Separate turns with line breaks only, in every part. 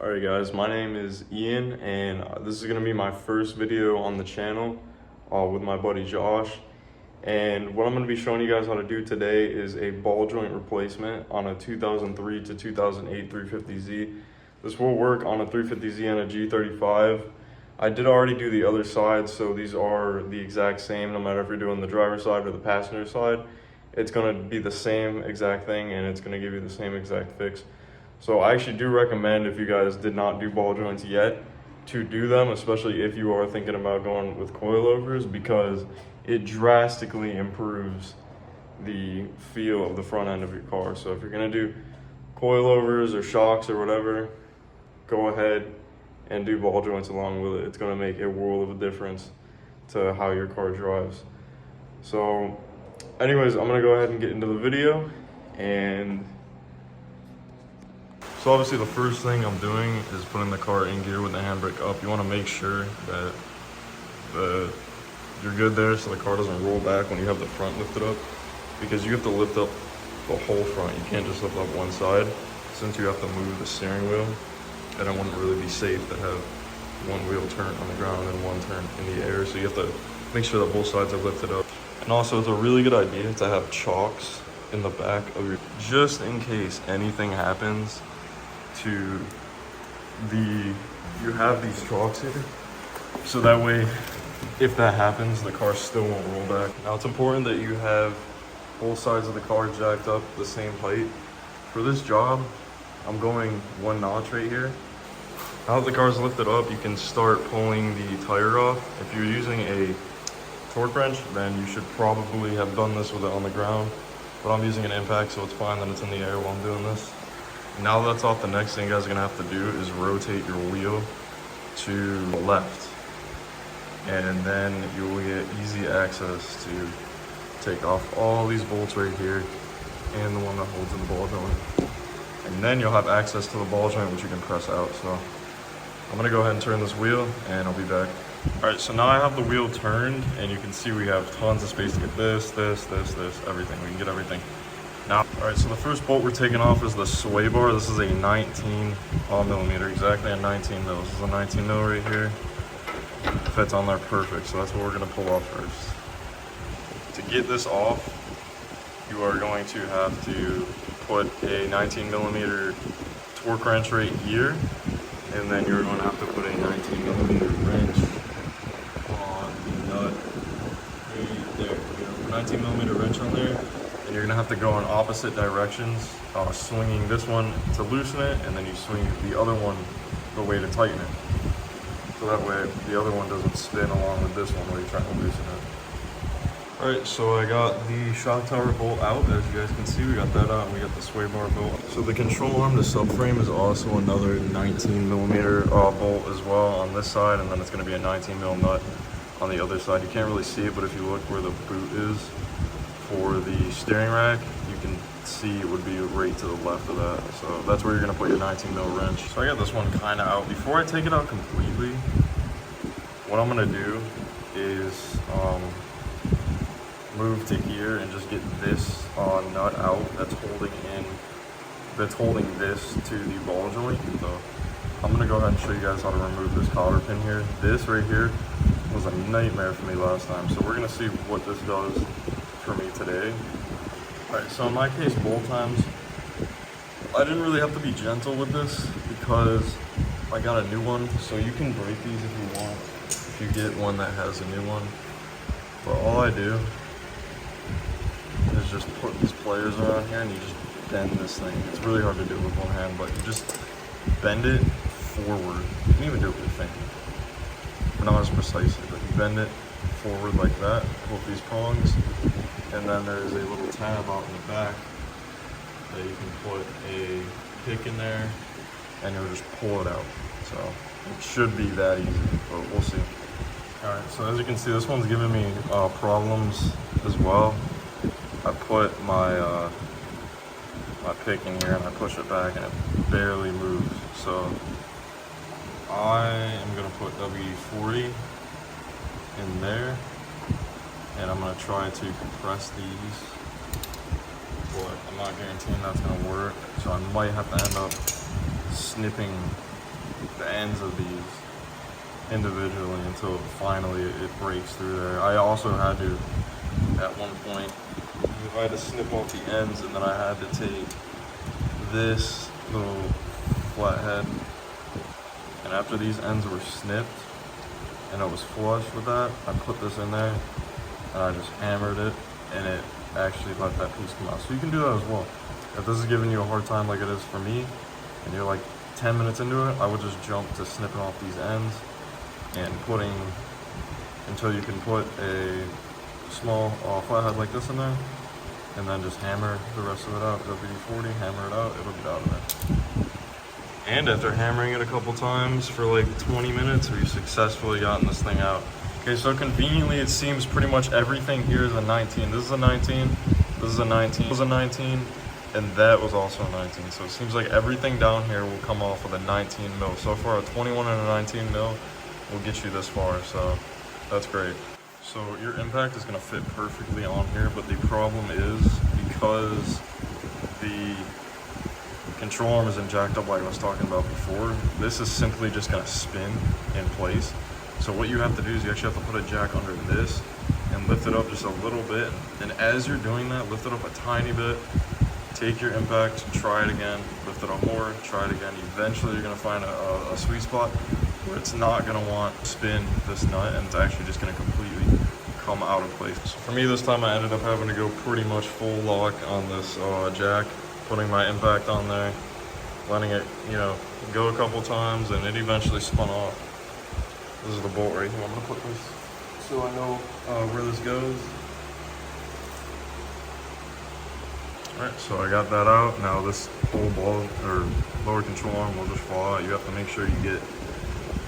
Alright guys, my name is Ian and this is going to be my first video on the channel with my buddy Josh. And what I'm going to be showing you guys how to do today is a ball joint replacement on a 2003 to 2008 350Z. This will work on a 350Z and a G35. I did already do the other side, so these are the exact same no matter if you're doing the driver's side or the passenger side. It's going to be the same exact thing and it's going to give you the same exact fix. So I actually do recommend, if you guys did not do ball joints yet, to do them, especially if you are thinking about going with coilovers, because it drastically improves the feel of the front end of your car. So if you're gonna do coilovers or shocks or whatever, go ahead and do ball joints along with it. It's gonna make a world of a difference to how your car drives. So anyways, I'm gonna go ahead and get into the video. And so obviously the first thing I'm doing is putting the car in gear with the handbrake up. You want to make sure that you're good there so the car doesn't roll back when you have the front lifted up, because you have to lift up the whole front. You can't just lift up one side, since you have to move the steering wheel, and it wouldn't really be safe to have one wheel turn on the ground and one turn in the air. So you have to make sure that both sides are lifted up. And also it's a really good idea to have chocks in the back of your, just in case anything happens to you have these chocks here, so that way if that happens the car still won't roll back. Now it's important that you have both sides of the car jacked up the same height. For this job I'm going one notch right here. Now that the car's lifted up, you can start pulling the tire off. If you're using a torque wrench, then you should probably have done this with it on the ground, but I'm using an impact, so it's fine that it's in the air while I'm doing this. Now that's off, the next thing you guys are gonna have to do is rotate your wheel to the left, and then you will get easy access to take off all these bolts right here and the one that holds in the ball joint, and then you'll have access to the ball joint, which you can press out. So I'm gonna go ahead and turn this wheel and I'll be back. All right, so now I have the wheel turned and you can see we have tons of space to get this, everything. We can get everything. Now, all right, so the first bolt we're taking off is the sway bar. This is a 19 millimeter, exactly a 19 mil. This is a 19 mil right here. Fits on there perfect, so that's what we're gonna pull off first. To get this off, you are going to have to put a 19 millimeter torque wrench right here, and then you're gonna have to put a 19 millimeter wrench on the nut right there. You know, 19 millimeter wrench on there. And you're gonna have to go in opposite directions, swinging this one to loosen it, and then you swing the other one the way to tighten it. So that way the other one doesn't spin along with this one while you're trying to loosen it. All right, so I got the shock tower bolt out. As you guys can see, we got that out and we got the sway bar bolt. So the control arm, the subframe, is also another 19 millimeter bolt as well on this side, and then it's gonna be a 19 mil nut on the other side. You can't really see it, but if you look where the boot is for the steering rack, you can see it would be right to the left of that. So that's where you're gonna put your 19 mil wrench. So I got this one kind of out. Before I take it out completely, what I'm gonna do is move to here and just get this nut out that's holding this to the ball joint. So I'm gonna go ahead and show you guys how to remove this cotter pin here. This right here was a nightmare for me last time, so we're gonna see what this does for me today. All right, so in my case, bolt times, I didn't really have to be gentle with this because I got a new one. So you can break these if you want, if you get one that has a new one. But all I do is just put these pliers around here and you just bend this thing. It's really hard to do with one hand, but you just bend it forward. You can even do it with your finger, but not as precisely, but you bend it forward like that, with these prongs. And then there's a little tab out in the back that you can put a pick in there and you'll just pull it out. So it should be that easy, but we'll see. All right, so as you can see, this one's giving me problems as well. I put my my pick in here and I push it back and it barely moves. So I am gonna put W40 in there, and I'm gonna try to compress these, but I'm not guaranteeing that's gonna work. So I might have to end up snipping the ends of these individually until finally it breaks through there. I also had to, at one point, I had to snip off the ends, and then I had to take this little flathead, and after these ends were snipped and it was flush with that, I put this in there and I just hammered it, and it actually let that piece come out. So you can do that as well. If this is giving you a hard time like it is for me, and you're like 10 minutes into it, I would just jump to snipping off these ends and putting until you can put a small flathead like this in there, and then just hammer the rest of it out. WD-40, hammer it out, it'll get out of there. And after hammering it a couple times for like 20 minutes, we've successfully gotten this thing out. Okay, so conveniently it seems pretty much everything here is a 19. This is a 19, this is a 19, this is a 19, and that was also a 19. So it seems like everything down here will come off with a 19 mil. So far a 21 and a 19 mil will get you this far, so that's great. So your impact is gonna fit perfectly on here, but the problem is because the control arm isn't jacked up like I was talking about before, this is simply just gonna spin in place. So what you have to do is you actually have to put a jack under this and lift it up just a little bit. And as you're doing that, lift it up a tiny bit, take your impact, try it again, lift it up more, try it again. Eventually you're gonna find a sweet spot where it's not gonna want to spin this nut, and it's actually just gonna completely come out of place. So for me this time I ended up having to go pretty much full lock on this jack, putting my impact on there, letting it, you know, go a couple times, and it eventually spun off. This is the bolt right here. I'm gonna put this so I know where this goes. All right, so I got that out. Now this whole ball or lower control arm will just fall out. You have to make sure you get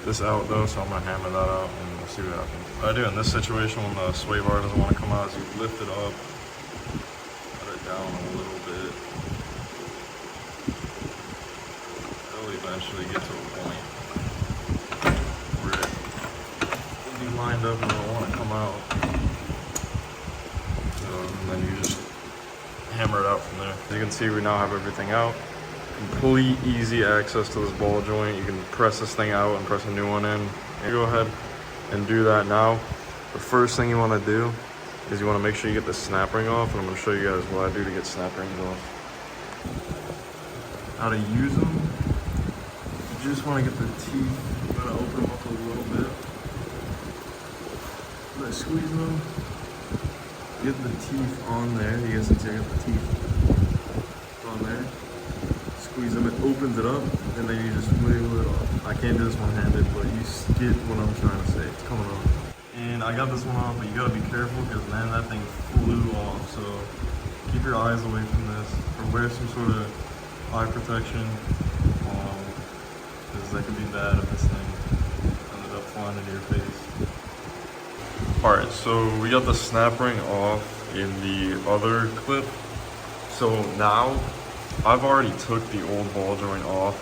this out though, so I'm gonna hammer that out and we'll see what happens. What I do in this situation when the sway bar doesn't want to come out is you lift it up, put it down a little bit. It'll eventually get to a point where it will be lined up and it'll want to come out. So, and then you just hammer it out from there. As you can see, we now have everything out. Complete easy access to this ball joint. You can press this thing out and press a new one in. And go ahead and do that now. The first thing you want to do is you want to make sure you get the snap ring off, and I'm going to show you guys what I do to get snap rings off. How to use them. You just want to get the teeth, I'm going to open them up a little bit. I squeeze them, get the teeth on there. You guys can see I got the teeth on there. Squeeze them, it opens it up, and then you just wiggle it off. I can't do this one-handed, but you get what I'm trying to say. It's coming off. And I got this one off, but you gotta be careful because, man, that thing flew off. So keep your eyes away from this, or wear some sort of eye protection, because that could be bad if this thing ended up flying into your face. All right, so we got the snap ring off in the other clip. So now I've already took the old ball joint off,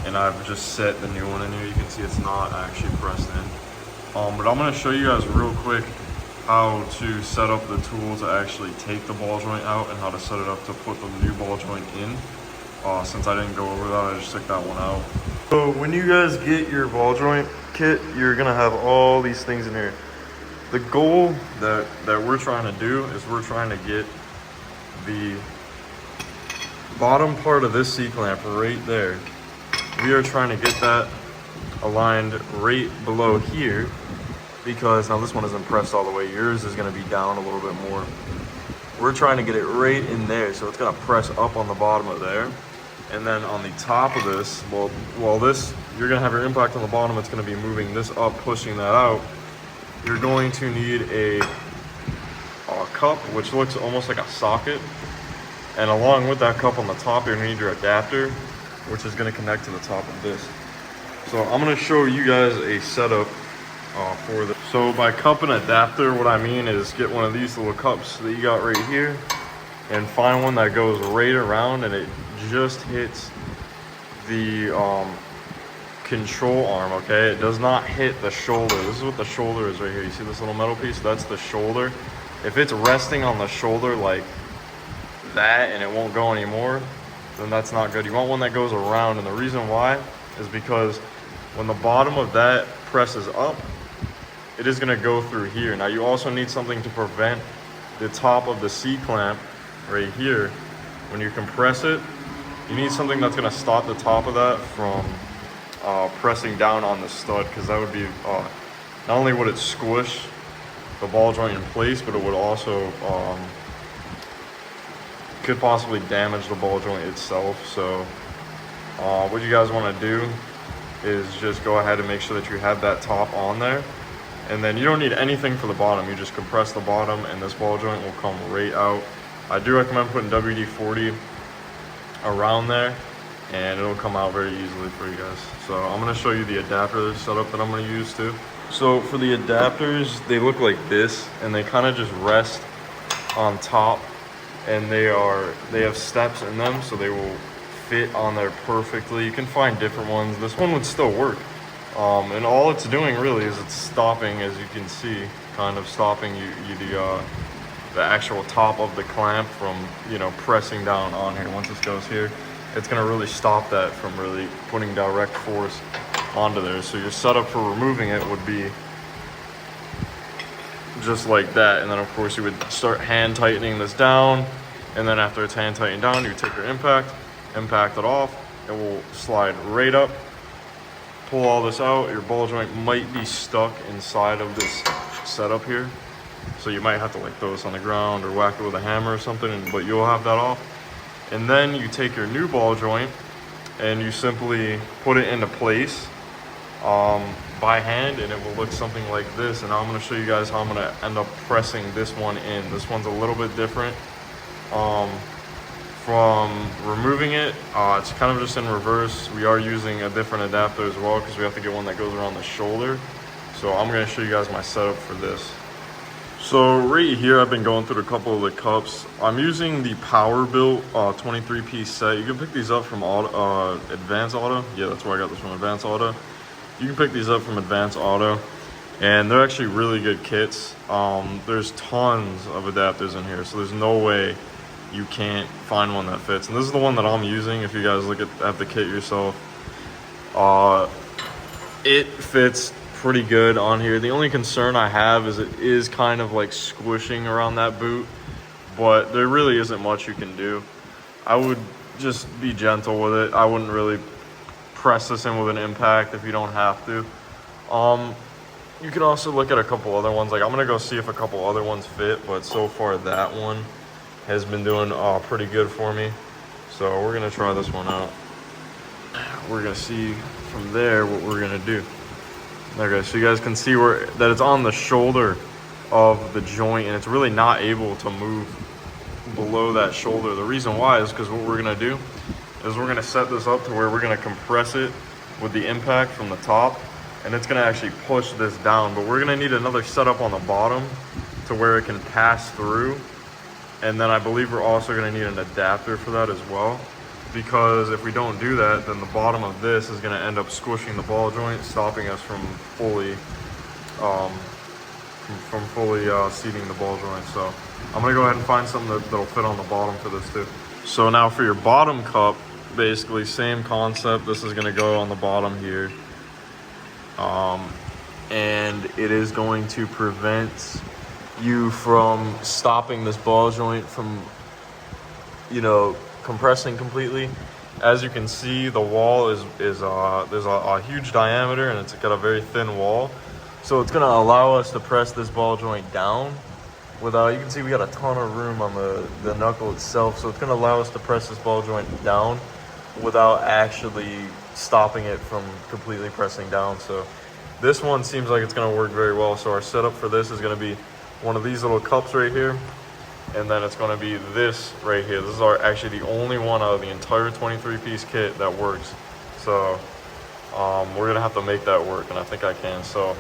and I've just set the new one in here. You can see it's not actually pressed in. But I'm gonna show you guys real quick how to set up the tool to actually take the ball joint out and how to set it up to put the new ball joint in. Since I didn't go over that, I just took that one out. So when you guys get your ball joint kit, you're gonna have all these things in here. The goal that we're trying to do is we're trying to get the bottom part of this C-clamp right there. We are trying to get that aligned right below here, because now this one isn't pressed all the way. Yours is gonna be down a little bit more. We're trying to get it right in there, so it's gonna press up on the bottom of there. And then on the top of this, well this, you're gonna have your impact on the bottom, it's gonna be moving this up, pushing that out. You're going to need a cup, which looks almost like a socket. And along with that cup on the top, you're gonna need your adapter, which is gonna connect to the top of this. So I'm gonna show you guys a setup for this. So by cup and adapter, what I mean is get one of these little cups that you got right here and find one that goes right around and it just hits the control arm, okay? It does not hit the shoulder. This is what the shoulder is right here. You see this little metal piece? That's the shoulder. If it's resting on the shoulder like that and it won't go anymore, then that's not good. You want one that goes around, and the reason why is because when the bottom of that presses up, it is gonna go through here. Now you also need something to prevent the top of the C-clamp right here. When you compress it, you need something that's gonna stop the top of that from pressing down on the stud, because that would be, not only would it squish the ball joint in place, but it would also, could possibly damage the ball joint itself. So what you guys wanna do is just go ahead and make sure that you have that top on there. And then you don't need anything for the bottom. You just compress the bottom and this ball joint will come right out. I do recommend putting WD-40 around there and it'll come out very easily for you guys. So I'm gonna show you the adapter setup that I'm gonna use too. So for the adapters, they look like this and they kind of just rest on top, and they have steps in them, so they will fit on there perfectly. You can find different ones. This one would still work. And all it's doing really is it's stopping, as you can see, kind of stopping the actual top of the clamp from, pressing down on here. Once this goes here, it's gonna really stop that from really putting direct force onto there. So your setup for removing it would be just like that. And then of course you would start hand tightening this down. And then after it's hand tightened down, you take your impact it off, it will slide right up. Pull all this out. Your ball joint might be stuck inside of this setup here, so you might have to like throw this on the ground or whack it with a hammer or something, but you'll have that off. And then you take your new ball joint and you simply put it into place by hand, and it will look something like this. And now I'm going to show you guys how I'm going to end up pressing this one in. This one's a little bit different from removing it. It's kind of just in reverse. We are using a different adapter as well because we have to get one that goes around the shoulder. So I'm going to show you guys my setup for this. So right here, I've been going through a couple of the cups. I'm using the Power Built 23-piece set. You can pick these up from Advance Auto. Yeah, that's where I got this from, Advance Auto. You can pick these up from Advance Auto, and they're actually really good kits. There's tons of adapters in here, so there's no way you can't find one that fits. And this is the one that I'm using. If you guys look at the kit yourself, it fits pretty good on here. The only concern I have is it is kind of like squishing around that boot, but there really isn't much you can do. I would just be gentle with it. I wouldn't really press this in with an impact if you don't have to. You can also look at a couple other ones. Like I'm gonna go see if a couple other ones fit, but so far that one has been doing pretty good for me. So we're gonna try this one out. We're gonna see from there what we're gonna do. Okay, so you guys can see that it's on the shoulder of the joint, and it's really not able to move below that shoulder. The reason why is because what we're gonna do is we're gonna set this up to where we're gonna compress it with the impact from the top, and it's gonna actually push this down. But we're gonna need another setup on the bottom to where it can pass through. And then I believe we're also gonna need an adapter for that as well, because if we don't do that, then the bottom of this is gonna end up squishing the ball joint, stopping us from fully seating the ball joint. So I'm gonna go ahead and find something that'll fit on the bottom for this too. So now for your bottom cup, basically same concept. This is gonna go on the bottom here. And it is going to prevent you from stopping this ball joint from, compressing completely. As you can see, the wall there's a huge diameter, and it's got a very thin wall. So it's gonna allow us to press this ball joint down without, you can see we got a ton of room on the knuckle itself. So it's gonna allow us to press this ball joint down without actually stopping it from completely pressing down. So this one seems like it's gonna work very well. So our setup for this is gonna be one of these little cups right here, and then it's gonna be this right here. This is actually the only one out of the entire 23-piece kit that works. So we're gonna have to make that work, and I think I can. So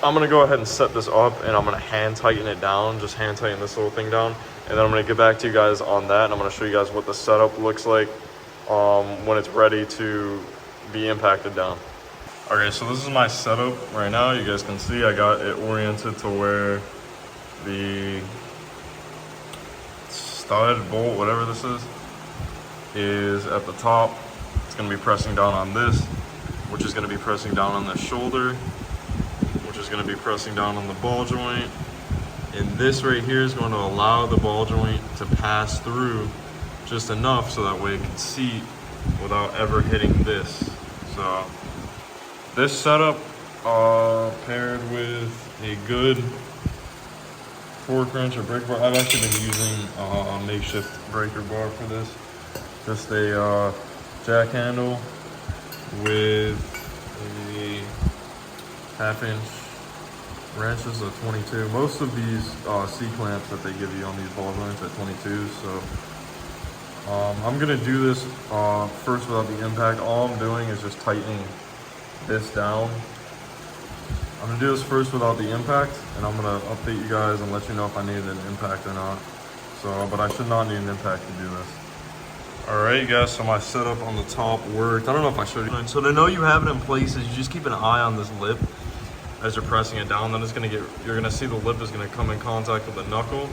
I'm gonna go ahead and set this up, and I'm gonna hand tighten it down, just hand tighten this little thing down, and then I'm gonna get back to you guys on that, and I'm gonna show you guys what the setup looks like when it's ready to be impacted down. Okay, so this is my setup right now. You guys can see I got it oriented to where the stud, bolt, whatever this is at the top. It's gonna be pressing down on this, which is gonna be pressing down on the shoulder, which is gonna be pressing down on the ball joint. And this right here is going to allow the ball joint to pass through just enough so that way it can seat without ever hitting this. So this setup paired with a good torque wrench or brake bar. I've actually been using a makeshift breaker bar for this. Just a jack handle with a 1/2-inch wrench. This is a 22. Most of these C-clamps that they give you on these ball joints are 22. So I'm gonna do this first without the impact. All I'm doing is just tightening this down. I'm gonna do this first without the impact, and I'm gonna update you guys and let you know if I need an impact or not. So, but I should not need an impact to do this. All right, guys, so my setup on the top worked. I don't know if I showed you. So to know you have it in place is you just keep an eye on this lip as you're pressing it down. Then it's gonna you're gonna see the lip is gonna come in contact with the knuckle,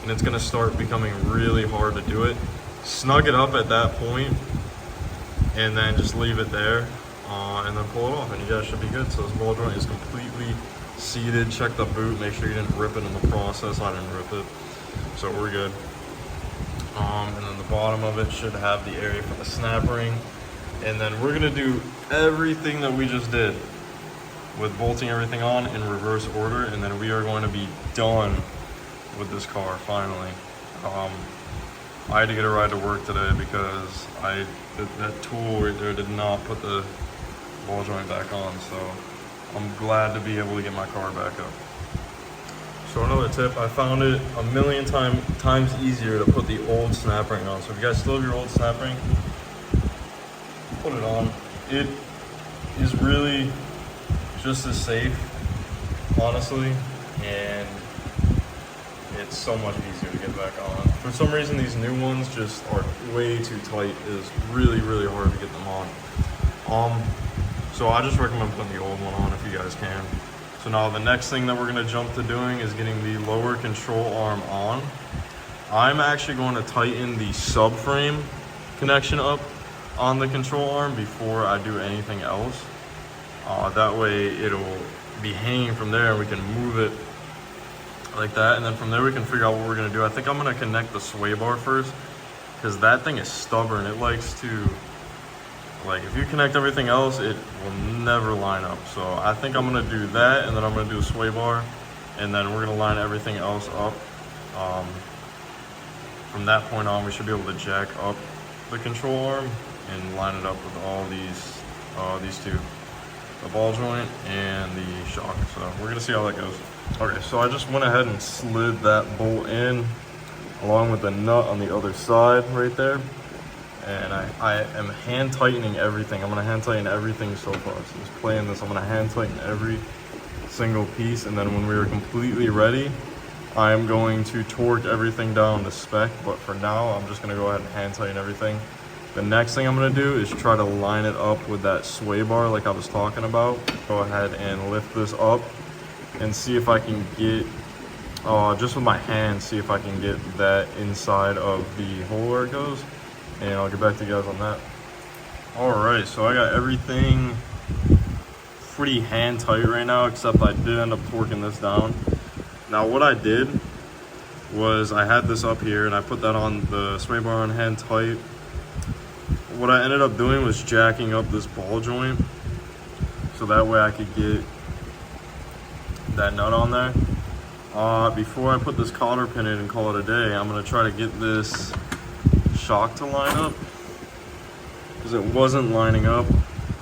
and it's gonna start becoming really hard to do it. Snug it up at that point, and then just leave it there, and then pull it off, and you guys should be good. So this ball joint is completely seated. Check the boot, make sure you didn't rip it in the process. I didn't rip it, so we're good. And then the bottom of it should have the area for the snap ring. And then we're gonna do everything that we just did with bolting everything on in reverse order, and then we are going to be done with this car finally. I had to get a ride to work today because that tool right there did not put the ball joint back on, so I'm glad to be able to get my car back up. So another tip, I found it a million times easier to put the old snap ring on. So if you guys still have your old snap ring, put it on. It is really just as safe, honestly, and it's so much easier to get back on. For some reason, these new ones just are way too tight. It is really, really hard to get them on. So I just recommend putting the old one on if you guys can. So now the next thing that we're gonna jump to doing is getting the lower control arm on. I'm actually going to tighten the subframe connection up on the control arm before I do anything else. That way it'll be hanging from there and we can move it like that. And then from there we can figure out what we're gonna do. I think I'm gonna connect the sway bar first because that thing is stubborn. It likes to, like, if you connect everything else, it will never line up. So I think I'm gonna do that, and then I'm gonna do a sway bar, and then we're gonna line everything else up. From that point on, we should be able to jack up the control arm and line it up with all these two, the ball joint and the shock. So we're gonna see how that goes. Okay, so I just went ahead and slid that bolt in along with the nut on the other side right there. And I am hand tightening everything. I'm gonna hand tighten everything so far. So just playing this, I'm gonna hand tighten every single piece. And then when we are completely ready, I am going to torque everything down to spec. But for now, I'm just gonna go ahead and hand tighten everything. The next thing I'm gonna do is try to line it up with that sway bar like I was talking about. Go ahead and lift this up and see if I can get, just with my hand, see if I can get that inside of the hole where it goes. And I'll get back to you guys on that. All right, so I got everything pretty hand tight right now, except I did end up torquing this down. Now what I did was I had this up here and I put that on the sway bar on hand tight. What I ended up doing was jacking up this ball joint so that way I could get that nut on there. Before I put this cotter pin in and call it a day, I'm gonna try to get this shock to line up because it wasn't lining up.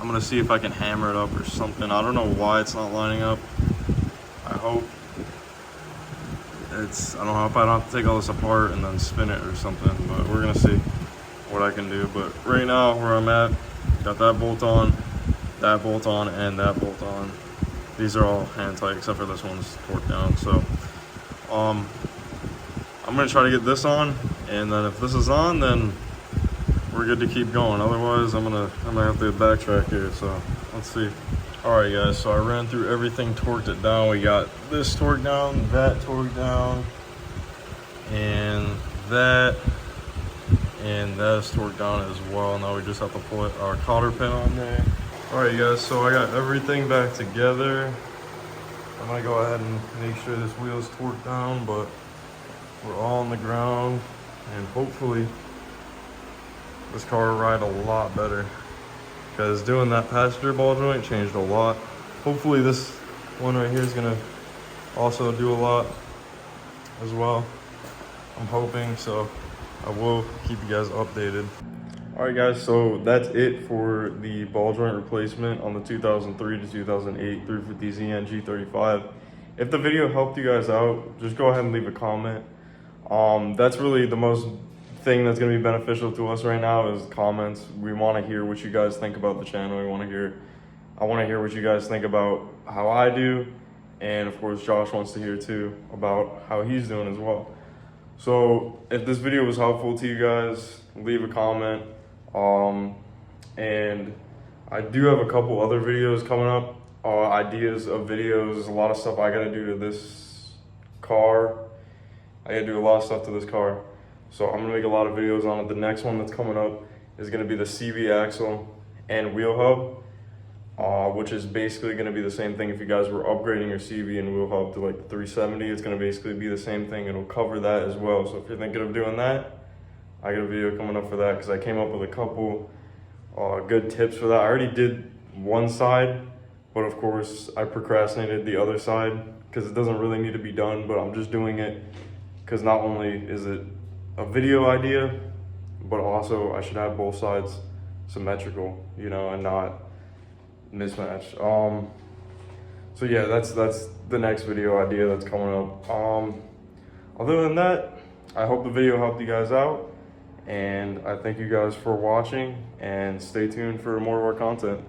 I'm gonna see if I can hammer it up or something. I don't know why it's not lining up. I hope it's, I don't know if I don't have to take all this apart and then spin it or something, but we're gonna see what I can do. But right now where I'm at, got that bolt on, and that bolt on. These are all hand tight except for this one's torqued down. So I'm gonna try to get this on, and then if this is on, then we're good to keep going. Otherwise, I'm gonna have to backtrack here. So let's see. All right, guys. So I ran through everything, torqued it down. We got this torqued down, that torqued down, and that. and that is torqued down as well. Now we just have to put our cotter pin on there. All right, guys, so I got everything back together. I'm gonna go ahead and make sure this wheel is torqued down, but we're all on the ground, and hopefully this car will ride a lot better, because doing that passenger ball joint changed a lot. Hopefully this one right here is gonna also do a lot as well. I'm hoping, so I will keep you guys updated. All right, guys, so that's it for the ball joint replacement on the 2003 to 2008 350Z and G35. If the video helped you guys out, just go ahead and leave a comment. That's really the most thing that's going to be beneficial to us right now is comments. We want to hear what you guys think about the channel. I want to hear what you guys think about how I do, and of course Josh wants to hear too about how he's doing as well. So if this video was helpful to you guys, leave a comment. And I do have a couple other videos coming up, ideas of videos, a lot of stuff I gotta do to this car. I gotta do a lot of stuff to this car. So I'm gonna make a lot of videos on it. The next one that's coming up is gonna be the CV axle and wheel hub, which is basically gonna be the same thing. If you guys were upgrading your CV and wheel hub to like the 370, it's gonna basically be the same thing. It'll cover that as well. So if you're thinking of doing that, I got a video coming up for that, because I came up with a couple good tips for that. I already did one side, but of course I procrastinated the other side because it doesn't really need to be done, but I'm just doing it because not only is it a video idea, but also I should have both sides symmetrical, you know, and not mismatched. So yeah, that's the next video idea that's coming up. Other than that, I hope the video helped you guys out. And I thank you guys for watching, and stay tuned for more of our content.